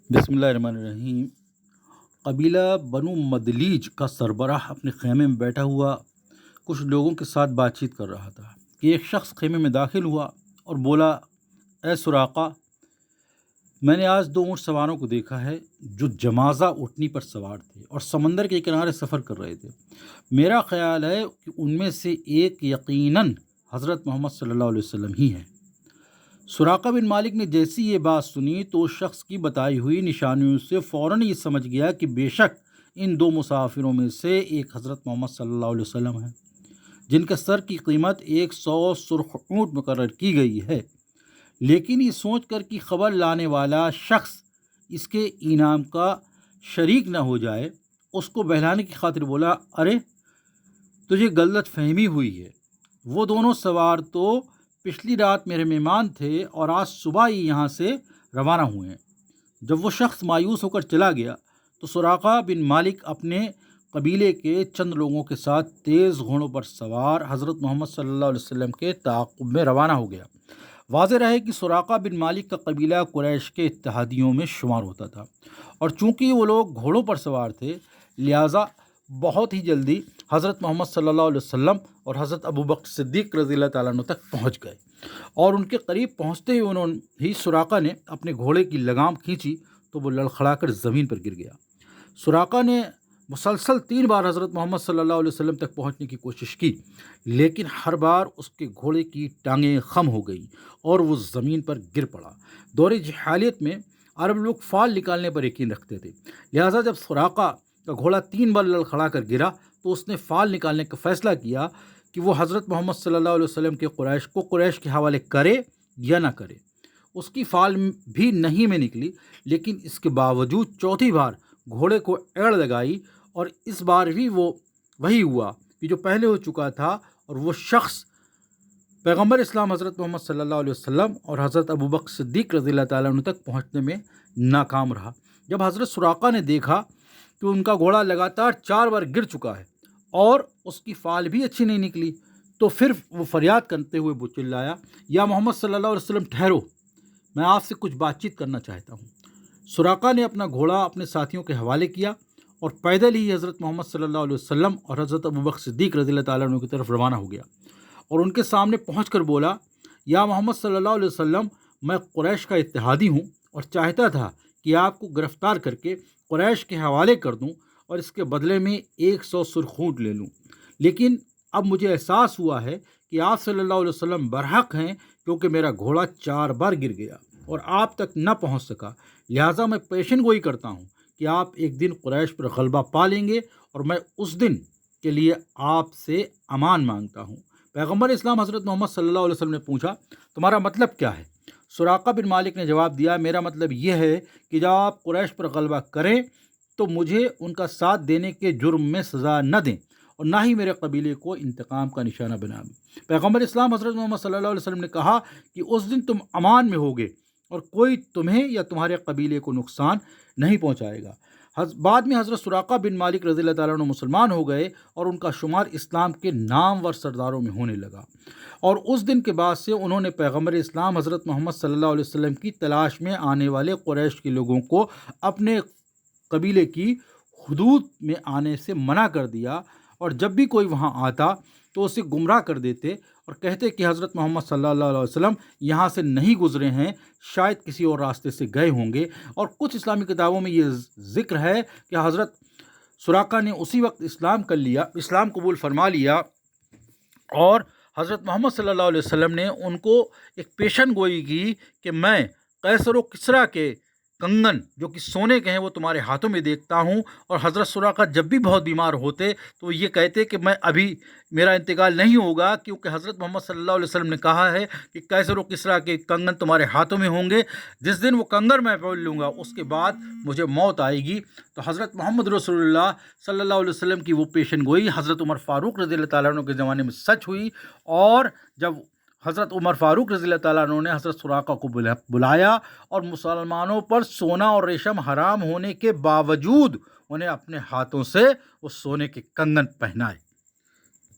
बिस्मिल्लाहिर्रहमानिर्रहीम। कबीला बनु मदलीज का सरबराह अपने खेमे में बैठा हुआ कुछ लोगों के साथ बातचीत कर रहा था कि एक शख्स खेमे में दाखिल हुआ और बोला, ए सुराका, मैंने आज दो ऊँट सवारों को देखा है जो जमाजा ऊँटनी पर सवार थे और समंदर के किनारे सफ़र कर रहे थे। मेरा ख्याल है कि उनमें से एक यकीनन हज़रत मोहम्मद सल्लल्लाहु अलैहि वसल्लम ही है। सुराका बिन मालिक ने जैसी ये बात सुनी तो उस शख्स की बताई हुई निशानियों से फ़ौरन ये समझ गया कि बेशक इन दो मुसाफिरों में से एक हज़रत मोहम्मद सल्लल्लाहु अलैहि वसल्लम है, जिनके सर की कीमत 100 सुर्ख ऊँट मुकर्रर की गई है। लेकिन ये सोच कर कि खबर लाने वाला शख्स इसके इनाम का शरीक न हो जाए, उसको बहलाने की खातिर बोला, अरे तुझे गलत फहमी हुई है। वो दोनों सवार तो पिछली रात मेरे मेहमान थे और आज सुबह ही यहाँ से रवाना हुए हैं। जब वो शख्स मायूस होकर चला गया तो सुराका बिन मालिक अपने कबीले के चंद लोगों के साथ तेज़ घोड़ों पर सवार हज़रत मोहम्मद सल्लल्लाहु अलैहि वसल्लम के ताक़ुब में रवाना हो गया। वाज़ेह रहे कि सुराका बिन मालिक का कबीला कुरैश के इत्तेहादियों में शुमार होता था और चूँकि वो लोग घोड़ों पर सवार थे, लिहाजा बहुत ही जल्दी हज़रत मोहम्मद सल्लल्लाहु अलैहि वसल्लम और हज़रत अबू बकर सिद्दीक़ रज़ियल्लाहु ताला अन्हु तक पहुँच गए और उनके करीब पहुँचते ही उन्होंने सुराका ने अपने घोड़े की लगाम खींची तो वो लड़खड़ाकर ज़मीन पर गिर गया। सुराका ने मुसलसल 3 बार हज़रत मोहम्मद सल्लल्लाहु अलैहि वसल्लम तक पहुँचने की कोशिश की, लेकिन हर बार उसके घोड़े की टांगें खम हो गई और वो ज़मीन पर गिर पड़ा। दौरे जहालियत में अरब लोग फाल निकालने पर यकीन रखते थे, लिहाजा जब सुराका का घोड़ा 3 बार लड़खड़ा कर गिरा तो उसने फाल निकालने का फ़ैसला किया कि वो हज़रत मोहम्मद सल्लल्लाहु अलैहि वसल्लम के कुरैश के हवाले करे या ना करे। उसकी फाल भी नहीं में निकली, लेकिन इसके बावजूद चौथी बार घोड़े को एड़ लगाई और इस बार भी वो वही हुआ कि जो पहले हो चुका था, और वो शख्स पैगम्बर इस्लाम हज़रत मोहम्मद सल्लल्लाहु अलैहि वसल्लम और हज़रत अबू बकर सिद्दीक़ रज़ियल्लाहु ताला अन्हु तक पहुँचने में नाकाम रहा। जब हज़रत सुराका ने देखा कि उनका घोड़ा लगातार 4 बार गिर चुका है और उसकी फाल भी अच्छी नहीं निकली, तो फिर वो फरियाद करते हुए वो चिल्लाया, या मोहम्मद सल्लल्लाहु अलैहि वसल्लम ठहरो, मैं आपसे कुछ बातचीत करना चाहता हूँ। सुराका ने अपना घोड़ा अपने साथियों के हवाले किया और पैदल ही हज़रत मोहम्मद सल्लल्लाहु अलैहि वसल्लम और हज़रत अबू बकर सिद्दीक़ रज़ियल्लाहु ताला अन्हु की तरफ रवाना हो गया और उनके सामने पहुँचकर बोला, या मोहम्मद सल्लल्लाहु अलैहि वसल्लम, मैं कुरैश का इत्तेहादी हूँ और चाहता था कि आपको गिरफ़्तार करके कुरैश के हवाले कर दूँ और इसके बदले में 100 सुर्ख ऊँट ले लूँ, लेकिन अब मुझे एहसास हुआ है कि आप सल्लल्लाहु अलैहि वसल्लम बरहक हैं, क्योंकि मेरा घोड़ा 4 बार गिर गया और आप तक न पहुँच सका। लिहाजा मैं पेशन गोई करता हूँ कि आप एक दिन कुरैश पर गलबा पा लेंगे और मैं उस दिन के लिए आपसे अमान मांगता हूँ। पैगम्बर इस्लाम हज़रत मोहम्मद सल्लल्लाहु अलैहि वसल्लम ने पूछा, तुम्हारा मतलब क्या है? सुराका बिन मालिक ने जवाब दिया, मेरा मतलब यह है कि जब आप कुरैश पर गलबा करें तो मुझे उनका साथ देने के जुर्म में सज़ा न दें और ना ही मेरे कबीले को इंतकाम का निशाना बनाएं। पैगम्बर इस्लाम हज़रत मोहम्मद सल्लल्लाहु अलैहि वसल्लम ने कहा कि उस दिन तुम अमान में होगे और कोई तुम्हें या तुम्हारे कबीले को नुकसान नहीं पहुंचाएगा। बाद में हज़रत सुराका बिन मालिक रज़ियल्लाहु ताला अन्हु मुसलमान हो गए और उनका शुमार इस्लाम के नामवर सरदारों में होने लगा, और उस दिन के बाद से उन्होंने पैगम्बर इस्लाम हज़रत मोहम्मद सल्लल्लाहु अलैहि वसल्लम की तलाश में आने वाले कुरैश के लोगों को अपने कबीले की हुदूद में आने से मना कर दिया, और जब भी कोई वहाँ आता तो उसे गुमराह कर देते और कहते कि हज़रत मोहम्मद सल्लल्लाहु अलैहि वसल्लम यहाँ से नहीं गुज़रे हैं, शायद किसी और रास्ते से गए होंगे। और कुछ इस्लामी किताबों में ये ज़िक्र है कि हज़रत सुराका ने उसी वक्त इस्लाम कबूल फरमा लिया और हज़रत मोहम्मद सल्लल्लाहु अलैहि वसल्लम ने उनको एक पेशन गोई की कि मैं कैसर व किस्रा के कंगन जो कि सोने के हैं वो तुम्हारे हाथों में देखता हूँ। और हज़रत सुराका जब भी बहुत बीमार होते तो ये कहते कि मैं अभी मेरा इंतकाल नहीं होगा, क्योंकि हज़रत मोहम्मद सल्लल्लाहु अलैहि वसल्लम ने कहा है कि कैसर व किस्रा के कंगन तुम्हारे हाथों में होंगे, जिस दिन वो कंगन मैं पहन लूँगा उसके बाद मुझे मौत आएगी। तो हज़रत मोहम्मद रसूलुल्लाह सल्लल्लाहु अलैहि वसल्लम की वो पेशन गोई हज़रत उमर फ़ारूक रज़ियल्लाहु ताला अन्हु के ज़माने में सच हुई, और जब हज़रत उमर फ़ारूक रज़ियल्लाहु ताला अन्हु ने हज़रत सुराका को बुलाया और मुसलमानों पर सोना और रेशम हराम होने के बावजूद उन्हें अपने हाथों से वो सोने के कंगन पहनाए।